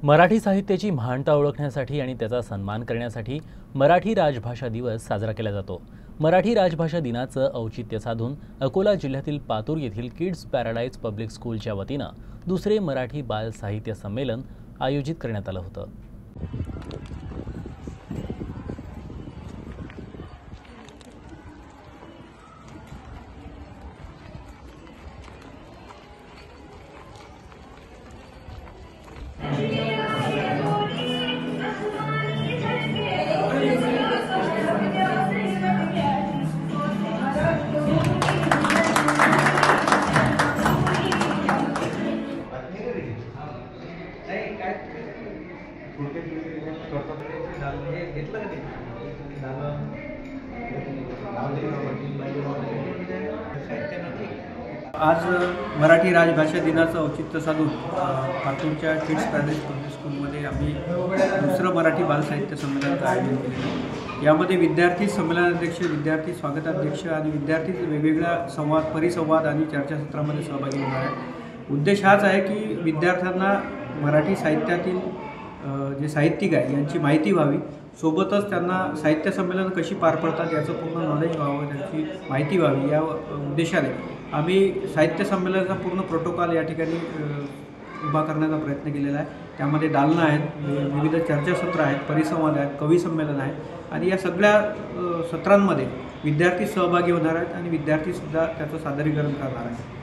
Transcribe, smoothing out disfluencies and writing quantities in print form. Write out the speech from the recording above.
मराठी साहित्याची महानता ओळखण्यासाठी आणि त्याचा सन्मान करण्यासाठी मराठी राजभाषा दिवस साजरा केला जातो। मराठी राजभाषा दिनाचं औचित्य साधून अकोला जिल्ह्यातील पातूर येथील किड्स पॅराडाइज पब्लिक स्कूलच्या वतीनं दुसरे मराठी बाल साहित्य संमेलन आयोजित करण्यात आलं होतं। आज मराठी राजभाषा दिनाचं औचित्य साधून पातूरच्या किड्स पॅराडाइज पब्लिक स्कूलमध्ये आम्ही दुसरं मराठी बाल साहित्य संमेलनाचं आयोजन केलेलं आहे। यामध्ये विद्यार्थी संमेलनाध्यक्ष, विद्यार्थी स्वागताध्यक्ष आणि विद्यार्थी वेगवेगळ्या परिसंवाद आणि चर्चासत्रामध्ये सहभागी होणार आहे। उद्देश हाच आहे की विद्यार्थ्यांना मराठी साहित्यातील जे साहित्यिक आहे यांची माहिती व्हावी, सोबतच त्यांना साहित्य संमेलन कशी पार पडतात याचं पूर्ण नॉलेज व्हावं, त्यांची माहिती व्हावी या उद्देशाने आम्ही साहित्य संमेलनाचा पूर्ण प्रोटोकॉल या ठिकाणी उभा करण्याचा प्रयत्न केलेला आहे। त्यामध्ये दालनं आहेत, विविध चर्चासत्र आहेत, परिसंवाद आहेत, कवी संमेलन आहे आणि या सगळ्या सत्रांमध्ये विद्यार्थी सहभागी होणार आहेत आणि विद्यार्थीसुद्धा त्याचं सादरीकरण करणार आहेत।